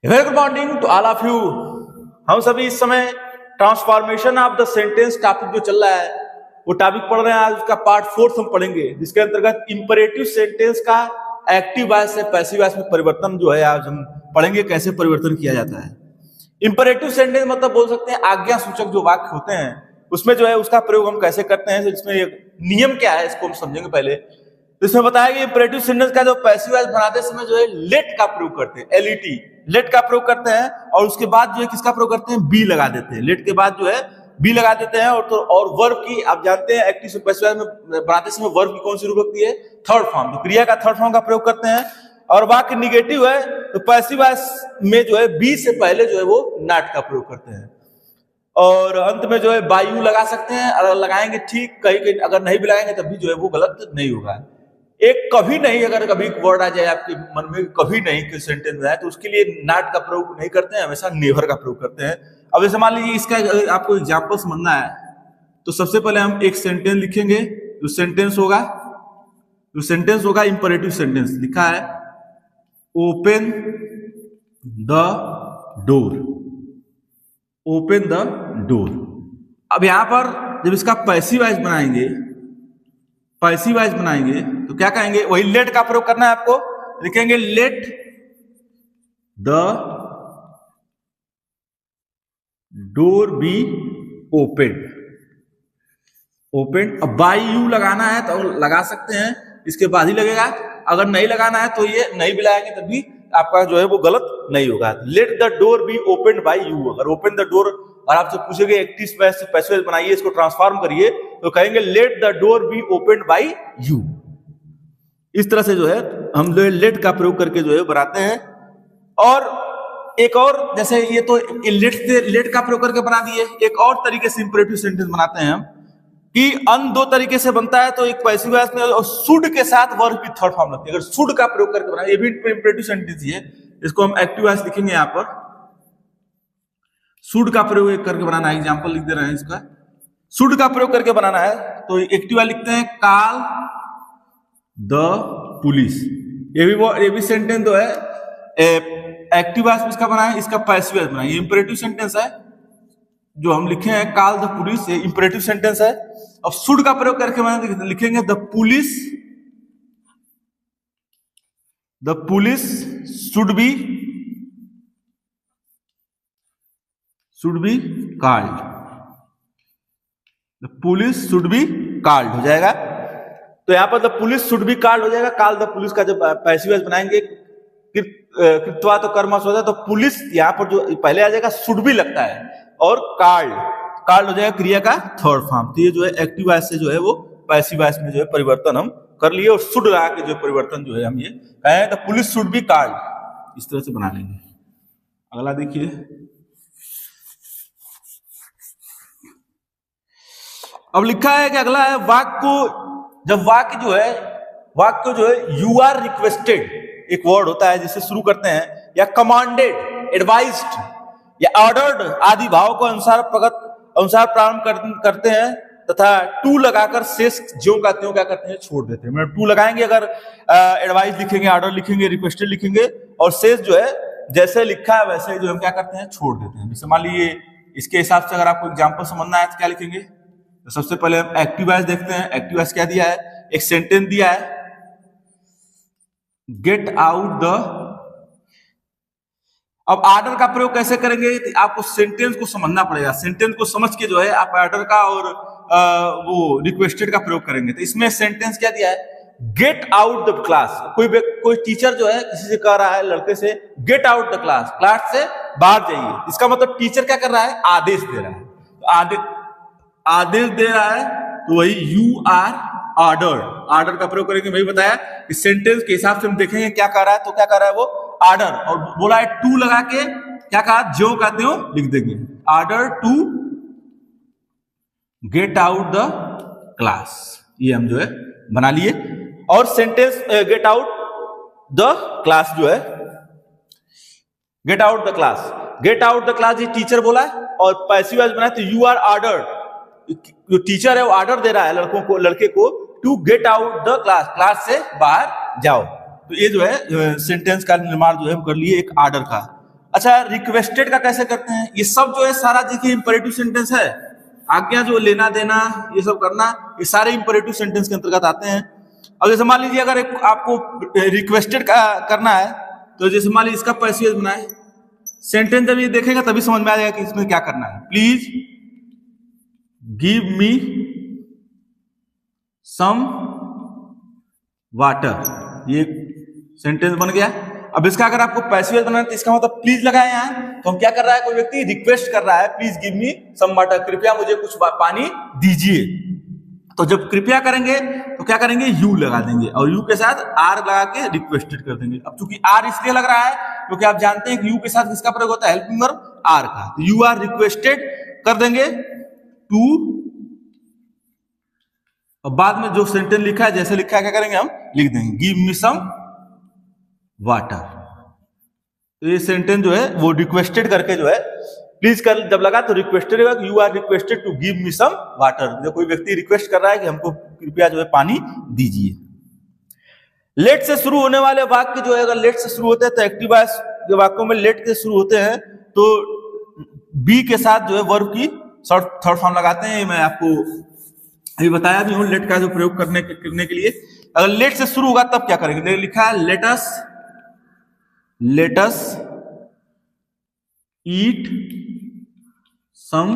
Very good morning to all of you. हम सभी इस समय transformation of the sentence topic जो चल रहा है वो टॉपिक पढ़ रहे हैं। आज उसका पार्ट 4 हम पढ़ेंगे, जिसके अंतर्गत इंपरेटिव सेंटेंस का एक्टिव वॉइस से पैसिव वॉइस में परिवर्तन जो है आज हम पढ़ेंगे, कैसे परिवर्तन किया जाता है। इंपरेटिव सेंटेंस मतलब बोल सकते हैं आज्ञा सूचक जो वाक्य होते हैं उसमें जो है उसका प्रयोग हम कैसे करते हैं, इसमें नियम क्या है इसको हम समझेंगे पहले। तो इसमें बताया कि इंपरेटिव सेंटेंस का जो पैसिव वॉइस बनाते समय जो है लेट का प्रयोग करते हैं, एलईटी लेट का प्रयोग करते हैं, और उसके बाद जो है किसका प्रयोग करते हैं, बी लगा देते हैं। लेट के बाद जो है बी लगा देते हैं। और वर्ब की आप जानते हैं एक्टिव से पैसिव वॉइस में बनाते समय वर्ब की कौन सी रूप होती है, थर्ड फॉर्म, तो क्रिया का थर्ड फॉर्म का प्रयोग करते हैं। और वाक्य निगेटिव है तो पैसिव वॉइस में जो है बी से पहले जो है वो नॉट का प्रयोग करते हैं। और अंत में जो है बाय यू लगा सकते हैं, अगर लगाएंगे ठीक, कहीं अगर नहीं भी लगाएंगे तब भी जो है वो गलत नहीं होगा। एक कभी नहीं, अगर कभी वर्ड आ जाए आपके मन में कभी नहीं के सेंटेंस में आए तो उसके लिए नॉट का प्रयोग नहीं करते हैं, हमेशा नेवर का प्रयोग करते हैं। अब जैसे मान लीजिए इसका आपको एग्जांपल समझना है तो सबसे पहले हम एक सेंटेंस लिखेंगे। जो सेंटेंस होगा इंपरेटिव सेंटेंस लिखा है, open the door, open the door. अब यहां पर जब इसका पैसिव वॉइस बनाएंगे तो क्या कहेंगे, वही लेट का प्रयोग करना है आपको। लिखेंगे let the door be open. अब बाय यू लगाना है तो लगा सकते हैं, इसके बाद ही लगेगा। अगर नहीं लगाना है तो ये नहीं भी लगाएंगे तब भी आपका जो है वो गलत नहीं होगा। Let the door be open by you. अगर ओपन द डोर और आपसे पूछेंगे एक्टिव वॉइस से पैसिव वॉइस बनाइए, इसको ट्रांसफॉर्म करिए, तो कहेंगे let the door be open by you. इस तरह से जो है हम जो है लेट का प्रयोग करके जो है बनाते हैं। और एक और, जैसे ये तो लेट का प्रयोग करके बना दिए, एक और तरीके से इंपरेटिव सेंटेंस बनाते हैं हम कि अन दो तरीके से बनता है। तो एक पैसिव वॉइस में शुड के साथ वर्ब की थर्ड फॉर्म लगती है। अगर शुड का प्रयोग करके बनाए, ये भी इंपरेटिव सेंटेंस ही है, इसको हम एक्टिव वॉइस लिखेंगे। यहां पर शुड का प्रयोग करके बनाना है, एग्जांपल लिख दे रहे हैं इसका। शुड का प्रयोग करके बनाना है तो एक्टिव वॉइस लिखते हैं, कॉल द पुलिस। ये भी सेंटेंस जो है एक्टिव वॉइस में इसका बना है, इसका पैसिव वॉइस बना है। ये इंपरेटिव सेंटेंस है जो हम लिखे हैं, कॉल द पुलिस, ये इंपरेटिव सेंटेंस है। अब शुड का प्रयोग करके लिखेंगे the police should be called. The police should be called हो जाएगा। तो यहां पर the police should be called हो जाएगा। कॉल द पुलिस का जब पैसिव वॉइस बनाएंगे, कृत्वा तो कर्मस हो जाए तो पुलिस यहां पर जो पहले आ जाएगा शुड भी लगता है, और कॉल्ड हो जाएगा क्रिया का थर्ड फॉर्म। तो ये जो है एक्टिव वॉइस से जो है वो पैसिव वॉइस में जो है परिवर्तन हम कर लिए, और शुड लगा के जो परिवर्तन जो है हम ये कहें तो पुलिस शुड बी कॉल्ड, इस तरह से बना लेंगे। अगला देखिए, अब लिखा है कि अगला है वाक्य जो है यू आर रिक्वेस्टेड, एक वर्ड होता है जिससे शुरू करते हैं, या कमांडेड, एडवाइज्ड या ऑर्डर्ड आदि भाव को अनुसार प्रारंभ करते हैं, तथा टू लगाकर शेष ज्यों का त्यों क्या करते हैं, छोड़ देते हैं। मतलब टू लगाएंगे अगर एडवाइस लिखेंगे, ऑर्डर लिखेंगे, रिक्वेस्टेड लिखेंगे, और शेष जो है जैसे लिखा है वैसे जो हम क्या करते हैं, छोड़ देते हैं। जैसे मान लीजिए इसके हिसाब से अगर आपको एग्जाम्पल समझना है तो क्या लिखेंगे, तो सबसे पहले हम एक्टिव वॉइस देखते हैं। एक्टिव वॉइस क्या दिया है, एक सेंटेंस दिया है, गेट आउट द। अब ऑर्डर का प्रयोग कैसे करेंगे, तो आपको सेंटेंस को समझना पड़ेगा। सेंटेंस को समझ के जो है आप ऑर्डर का और वो रिक्वेस्टेड का प्रयोग करेंगे। तो इसमें सेंटेंस क्या दिया है, गेट आउट द क्लास। कोई टीचर जो है किसी से कह रहा है, लड़के से, गेट आउट द क्लास से बाहर जाइए। इसका मतलब टीचर क्या कर रहा है, आदेश दे रहा है। तो आदेश दे रहा है तो वही यू आर ऑर्डर का प्रयोग करेंगे। वही बताया इस सेंटेंस के हिसाब से हम देखेंगे क्या कर रहा है, तो क्या कर रहा है वो ऑर्डर, और बोला है टू लगा के क्या कहा, ज्यों का त्यों लिख देंगे, order to get out the class. ये हम जो है बना लिए। और sentence get out the class जो है, गेट आउट द क्लास ये टीचर बोला है, और पैसिव वॉइस बनाए तो यू आर ऑर्डर्ड, जो टीचर है वो ऑर्डर दे रहा है लड़के को to get out the class से बाहर जाओ। तो ये जो है सेंटेंस का निर्माण जो है हम कर लिए एक ऑर्डर का। अच्छा, रिक्वेस्टेड का कैसे करते हैं? ये सब जो है सारा देखिए इंपरेटिव सेंटेंस है। आज्ञा जो लेना देना ये सब करना, ये सारे इंपरेटिव सेंटेंस के अंतर्गत आते हैं। अब जैसे मान लीजिए अगर आपको रिक्वेस्टेड का करना है, तो जैसे मान लीजिए इसका पैसेज बनाए, सेंटेंस जब ये देखेगा तभी समझ में आ जाएगा कि इसमें क्या करना है। Please give me some water, ये सेंटेंस बन गया। अब इसका अगर आपको पैसिव बनाना है तो इसका मतलब प्लीज लगाए यहां, तो हम क्या कर रहा है, कोई व्यक्ति रिक्वेस्ट कर रहा है please give me some water, कृपया मुझे कुछ पानी दीजिए। तो जब कृपया करेंगे तो क्या करेंगे, यू लगा देंगे और यू के साथ आर लगा के रिक्वेस्टेड कर देंगे। अब चूंकि आर इसलिए लग रहा है क्योंकि आप जानते हैं कि यू के साथ किसका प्रयोग होता है, हेल्पिंग वर्ब आर का, तो यू आर रिक्वेस्टेड कर देंगे टू, और बाद में जो सेंटेंस लिखा है जैसे लिखा है क्या करेंगे, हम लिख देंगे गिव मी सम वाटर। तो ये सेंटेंस जो है वो रिक्वेस्टेड करके जो है प्लीज कर जब लगा तो रिक्वेस्टेड होगा, you are requested to give me some water, जो कोई व्यक्ति रिक्वेस्ट कर रहा है कि हमको कृपया जो है पानी दीजिए। लेट से शुरू होने वाले वाक्य जो है अगर लेट से शुरू होते हैं तो एक्टिव वॉइस के वाक्यों में लेट के शुरू होते हैं तो बी के साथ जो है वर्ब की थर्ड फॉर्म लगाते हैं। मैं आपको अभी बताया भी हूं लेट का जो प्रयोग करने के लिए। अगर लेट से शुरू होगा तब क्या करेंगे, लिखा है लेटस ईट सम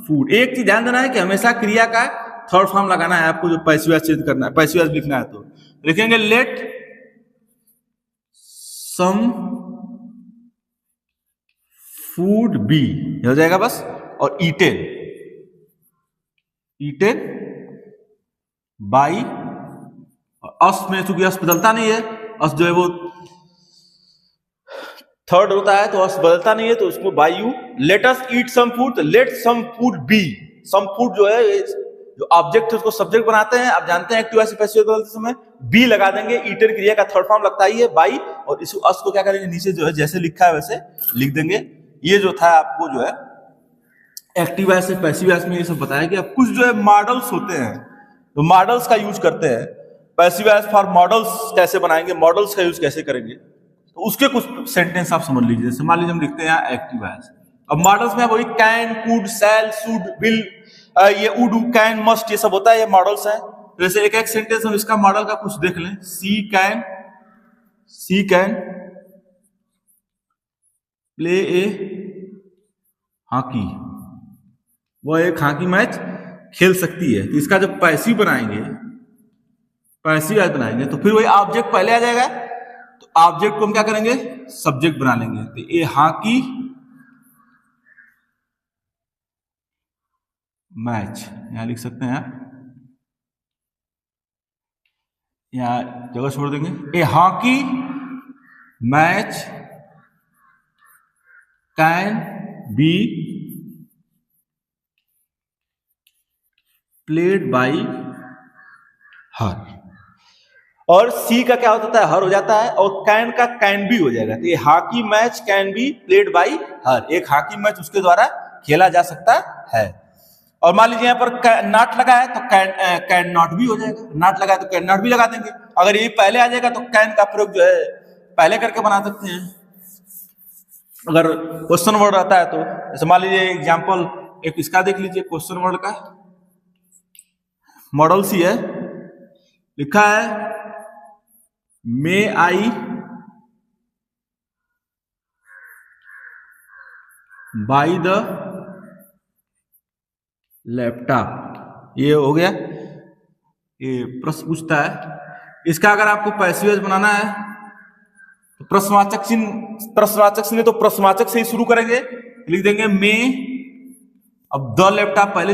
फूड। एक चीज ध्यान देना है कि हमेशा क्रिया का थर्ड फॉर्म लगाना है आपको, जो पैसिव वॉइस चेंज करना है, पैसिव वॉइस लिखना है तो लिखेंगे लेट सम फूड बी, हो जाएगा बस। और ईटेन बाई, अस में चूंकि अस बदलता नहीं है, अस जो है वो थर्ड होता है तो अस बदलता नहीं है तो उसको by you. Let us eat some food, तो let some food be, some food जो है जो ऑब्जेक्ट है उसको सब्जेक्ट बनाते हैं, आप जानते हैं एक्टिव वॉइस पैसिव बदलते समय बी लगा देंगे, ईटर क्रिया का थर्ड फॉर्म लगता ही है बाई, और इस अस को क्या करेंगे नीचे जो है जैसे लिखा है वैसे लिख देंगे। ये जो था आपको जो है एक्टिव वॉइस से पैसिव वॉइस में ये सब बताया कि अब कुछ जो है मॉडल्स होते हैं तो मॉडल्स का यूज करते हैं। पैसिव वॉइस फॉर मॉडल्स कैसे बनाएंगे, मॉडल्स का यूज कैसे करेंगे, तो उसके कुछ सेंटेंस आप समझ लीजिए। जैसे मान लीजिए हम लिखते हैं यहाँ एक्टिव वॉइस, अब मॉडल्स में वही can, could, shall, should, will, ये वुड, कैन, मस्ट, ये सब होता है, ये मॉडल्स हैं। जैसे एक एक सेंटेंस हम इसका मॉडल का कुछ देख लें। सी कैन प्ले ए हॉकी, वो एक हॉकी मैच खेल सकती है। तो इसका जब पैसिव बनाएंगे तो फिर वही ऑब्जेक्ट पहले आ जाएगा, तो ऑब्जेक्ट को हम क्या करेंगे, सब्जेक्ट बना लेंगे। तो ये हॉकी मैच यहां लिख सकते हैं, यहां जगह छोड़ देंगे। A hockey match can be played by her, और सी का क्या होता है, हर हो जाता है, और कैन का कैन बी हो जाएगा। तो ये hockey match can be played by her, एक हॉकी मैच उसके द्वारा खेला जा सकता है। और मान लीजिए यहाँ पर नॉट लगा है तो कैन नॉट भी हो जाएगा, नॉट लगा है तो कैन नॉट भी लगा देंगे। अगर ये पहले आ जाएगा तो कैन का प्रयोग जो है पहले करके बना सकते हैं। अगर क्वेश्चन वर्ड रहता है तो जैसे मान लीजिए एग्जाम्पल एक इसका देख लीजिए, क्वेश्चन वर्ड का मॉडल सी है, लिखा है मे आई बाई द लैपटॉप, ये हो गया। ये प्रश्न पूछता है, इसका अगर आपको पैसिव वॉइस बनाना है तो प्रश्नवाचक चिन्ह तो प्रश्नवाचक से ही शुरू करेंगे, लिख देंगे मे, अब द लैपटॉप पहले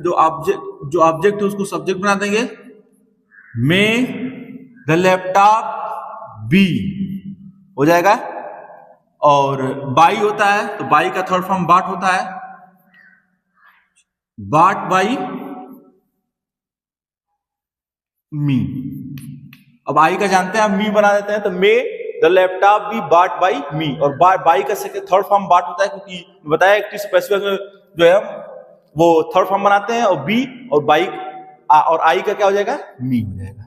जो ऑब्जेक्ट है उसको सब्जेक्ट बना देंगे, मे द लैपटॉप बी हो जाएगा। और बाई होता है तो बाई का थर्ड फॉर्म बाट होता है, बाट बाई मी। अब आई का जानते हैं, आप मी बना देते हैं तो मे द लैपटॉप बी बाट बाई मी, और बाई का थर्ड फॉर्म बाट होता है क्योंकि बताया एक्टिव स्पेसिफिक में जो है वो थर्ड फॉर्म बनाते हैं, और बी और बाई और आई का क्या हो जाएगा, मी हो जाएगा।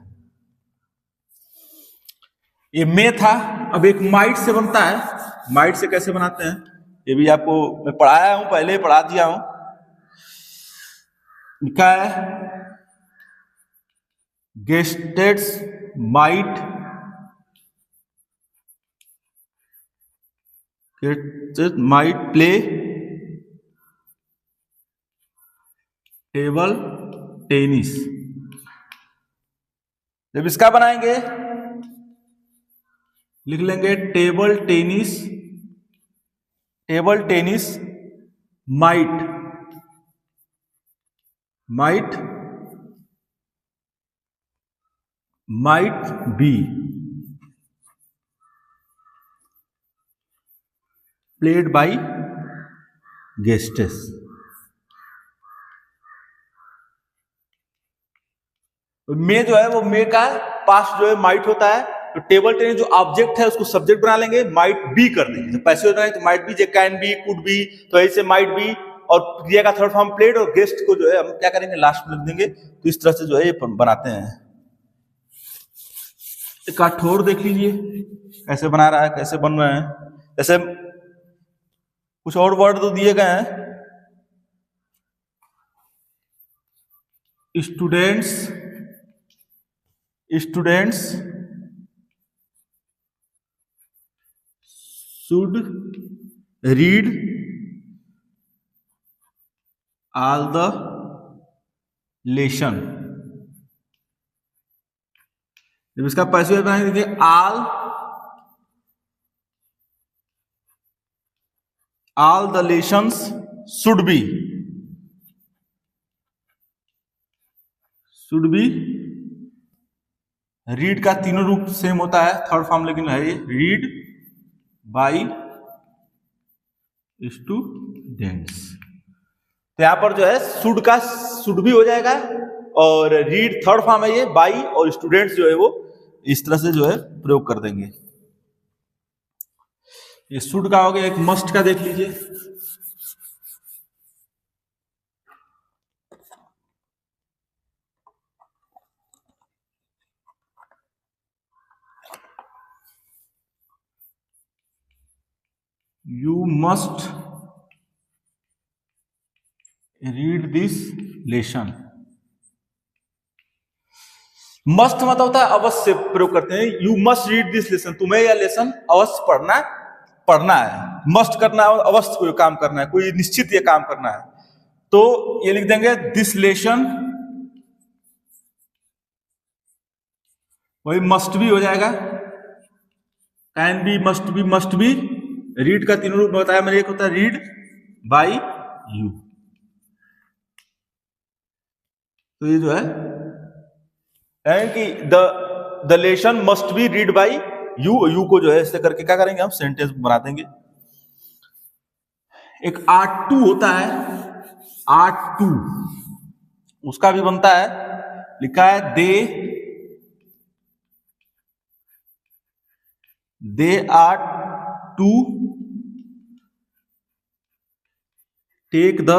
ये मे था, अब एक माइट से बनता है माइट से कैसे बनाते हैं ये भी आपको मैं पढ़ाया हूं, पहले पढ़ा दिया हूं। लिखा है guests might play table tennis. जब इसका बनाएंगे लिख लेंगे table tennis might be played by guests. May जो है वो मे का पास्ट जो है माइट होता है, तो टेबल टेनिस जो ऑब्जेक्ट है उसको सब्जेक्ट बना लेंगे, माइट बी कर देंगे। जब पैसे होता है तो might be, can be, could be, तो ऐसे माइट बी, और क्रिया का थर्ड फॉर्म प्लेड, और गेस्ट को जो है हम क्या करेंगे लास्ट में लिख देंगे। तो इस तरह से जो है ये बनाते हैं। एक कठोर देख लीजिए कैसे बना रहा है, कैसे बन रहे हैं। जैसे कुछ और वर्ड तो दिए गए हैं, students should read all the lesson। जब इसका पैसिव बनाएंगे देखिए all the lessons should be read का तीनों रूप सेम होता है, थर्ड फॉर्म लेकिन है ये रीड बाय स्टूडेंट्स। तो यहां पर जो है शुड भी हो जाएगा, और रीड थर्ड फॉर्म है ये बाय, और स्टूडेंट्स जो है वो इस तरह से जो है प्रयोग कर देंगे। ये शुड का हो गया। एक मस्ट का देख लीजिए, you must read this lesson. Must मतलब होता है अवश्य प्रयोग करते हैं। You must read this lesson, तुम्हें यह लेसन अवश्य पढ़ना है। मस्ट करना है, अवश्य कोई काम करना है, कोई निश्चित ये काम करना है। तो ये लिख देंगे दिस लेसन, वही मस्ट भी हो जाएगा, can be, must be. Read का तीनों रूप बताया मैंने, एक होता है रीड बाय यू। तो ये जो है कि the lesson must be read by you को जो है ऐसे करके क्या करेंगे हम सेंटेंस बना देंगे। एक आर्ट टू होता है, आर्ट टू, उसका भी बनता है। लिखा है they are to take the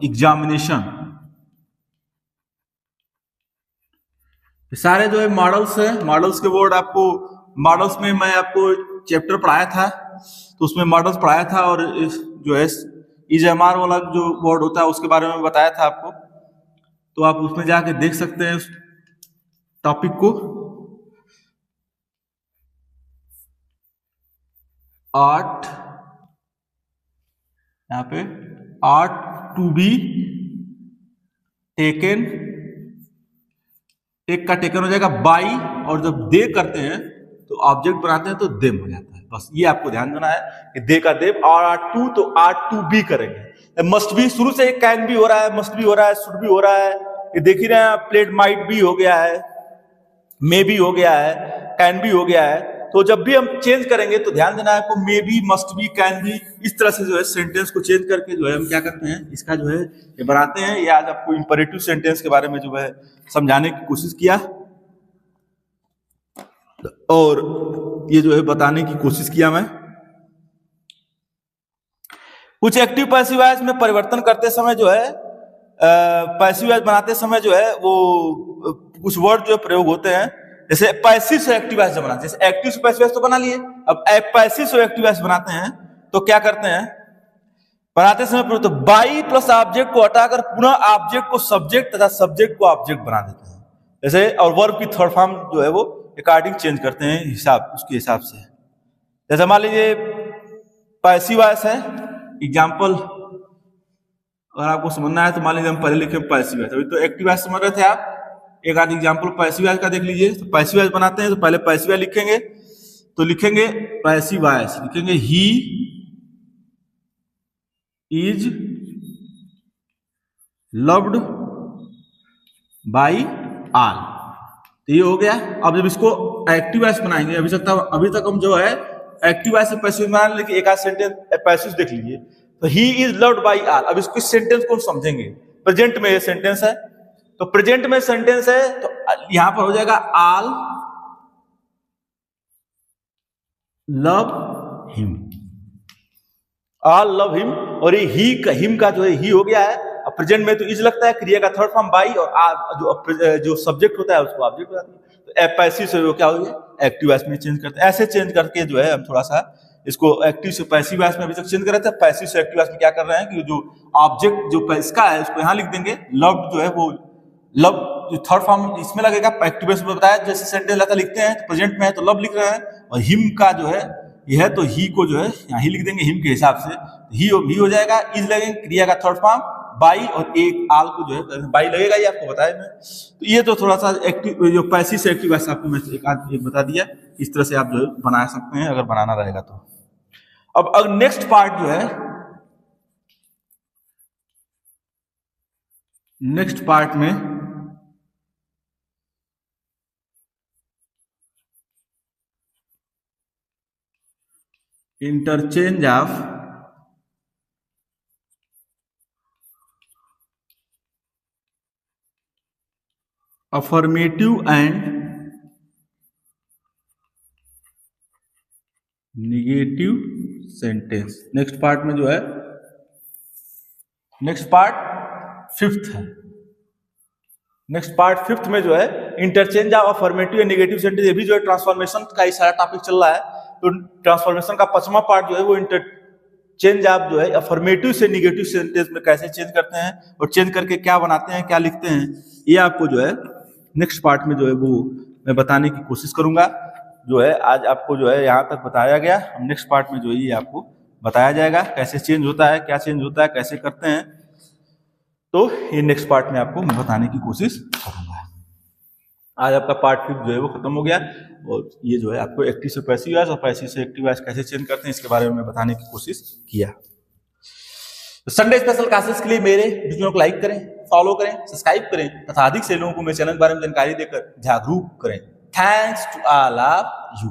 examination. सारे जो है मॉडल्स है, मॉडल्स के वर्ड आपको, मॉडल्स में मैं आपको चैप्टर पढ़ाया था, तो उसमें मॉडल्स पढ़ाया था, और जो है EJMR वाला जो वर्ड होता है उसके बारे में बताया था आपको। तो आप उसमें जाके देख सकते हैं उस टॉपिक को। आर्ट, यहाँ पे are to be taken, take का टेकन हो जाएगा बाई, और जब दे करते हैं तो ऑब्जेक्ट बनाते हैं तो देम हो जाता है। बस ये आपको ध्यान देना है कि दे का देम, और आर्ट टू तो आर्ट टू बी करेंगे। मस्ट बी शुरू से कैन भी हो रहा है, मस्ट भी हो रहा है, शुड भी हो रहा है, ये देख ही रहे हैं। प्लेड माइट भी हो गया है, मे भी हो गया है, कैन भी हो गया है। तो जब भी हम चेंज करेंगे तो ध्यान देना है आपको, may be, must be, can be, इस तरह से जो है सेंटेंस को चेंज करके जो है हम क्या करते हैं, इसका जो है ये बनाते हैं। ये आज आपको इंपरेटिव सेंटेंस के बारे में जो है समझाने की कोशिश किया, और ये जो है बताने की कोशिश किया मैं। कुछ एक्टिव पैसिव वॉइस में परिवर्तन करते समय जो है, पैसिव वॉइस बनाते समय जो है वो कुछ वर्ड जो प्रयोग होते हैं। जैसे पैसिव से एक्टिव वॉइस बनाते, जैसे एक्टिव से पैसिव वॉइस तो बना लिए, अब पैसिव से एक्टिव वॉइस बनाते हैं तो क्या करते हैं, बनाते समय तो बाई प्लस ऑब्जेक्ट को हटाकर पुनः ऑब्जेक्ट को सब्जेक्ट तथा सब्जेक्ट को ऑब्जेक्ट बना देते हैं। जैसे और वर्ब की थर्ड फॉर्म जो है वो अकॉर्डिंग चेंज करते हैं हिसाब, उसके हिसाब से। जैसे मान लीजिए पैसिव वॉइस है, एग्जाम्पल अगर आपको समझना है तो मान लीजिए हम पहले लिखे पैसिव वॉइस, अभी तो एक्टिव वॉइस समझ रहे थे आप। एक आध एग्जाम्पल पैसिव वॉइस का देख लीजिए। तो पैसिव वॉइस बनाते हैं तो पहले पैसिव वॉइस लिखेंगे, तो लिखेंगे पैसिव वॉइस, लिखेंगे he is loved by all, तो ये हो गया। अब जब इसको एक्टिव वॉइस बनाएंगे, अभी तक हम जो है एक्टिव वॉइस से पैसिव बना रहे, लेकिन एक आध सेंटेंस पैसिव देख लीजिए। तो he is loved by all, अब इसको सेंटेंस को समझेंगे। प्रेजेंट में ये सेंटेंस है, तो प्रेजेंट में सेंटेंस है तो यहां पर हो जाएगा all love him, all love him. और ये हिम का जो है ही हो गया है। अब प्रेजेंट में तो इज लगता है, क्रिया का थर्ड फॉर्म बाई, और जो सब्जेक्ट होता है उसको ऑब्जेक्ट बनाते हैं। तो पैसिव से वो क्या हो गया, एक्टिव वॉइस में चेंज करते हैं। ऐसे चेंज करके जो है हम थोड़ा सा इसको एक्टिव से पैसिव वॉइस में अभी तक चेंज कर रहे थे, पैसिव से एक्टिव वॉइस में क्या कर रहे हैं कि जो ऑब्जेक्ट जो इसका है उसको यहाँ लिख देंगे, लव्ड जो है वो लव जो थर्ड फॉर्म इसमें लगेगा। एक्टिव वॉइस में बताया जैसे सेंटेंस लाता लिखते हैं तो प्रेजेंट में है तो लव लिख रहे हैं, और हिम का जो है यह है तो ही को जो है यहाँ ही लिख देंगे हिम के हिसाब से, ही हो जाएगा। इज लगेंगे क्रिया का थर्ड फॉर्म बाई, और एक आल को जो है बाई लगेगा, ये आपको बताया मैं। तो ये तो थोड़ा सा एक्टिव जो पैसिव से एक्टिव वॉइस आपको मैं एक बता दिया, इस तरह से आप जो है बना सकते हैं अगर बनाना रहेगा तो। अब नेक्स्ट पार्ट जो है, नेक्स्ट पार्ट में interchange of affirmative and negative sentence. Next part में जो है, नेक्स्ट पार्ट फिफ्थ है। नेक्स्ट पार्ट फिफ्थ में जो है interchange of affirmative and negative sentence, ये भी जो है ट्रांसफॉर्मेशन का ही सारा टॉपिक चल रहा है। तो ट्रांसफॉर्मेशन का 5वां पार्ट जो है वो इंटरचेंज ऑफ जो है अफर्मेटिव से निगेटिव सेंटेंस में कैसे चेंज करते हैं, और चेंज करके क्या बनाते हैं, क्या लिखते हैं, ये आपको जो है नेक्स्ट पार्ट में जो है वो मैं बताने की कोशिश करूंगा। जो है आज आपको जो है यहाँ तक बताया गया, हम नेक्स्ट पार्ट में जो है ये आपको बताया जाएगा कैसे चेंज होता है, क्या चेंज होता है, कैसे करते हैं। तो ये नेक्स्ट पार्ट में आपको मैं बताने की कोशिश करूंगा। आज आपका पार्ट 5 जो है वो खत्म हो गया, और ये जो है आपको एक्टिव से पैसिव वॉइस और पैसिव से एक्टिव वॉइस कैसे चेंज करते हैं इसके बारे में बताने की कोशिश किया। तो संडे स्पेशल क्लासेस के लिए मेरे वीडियो को लाइक करें, फॉलो करें, सब्सक्राइब करें तथा अधिक से लोगों को मेरे चैनल के बारे में जानकारी देकर जागरूक करें। Thanks to all of you.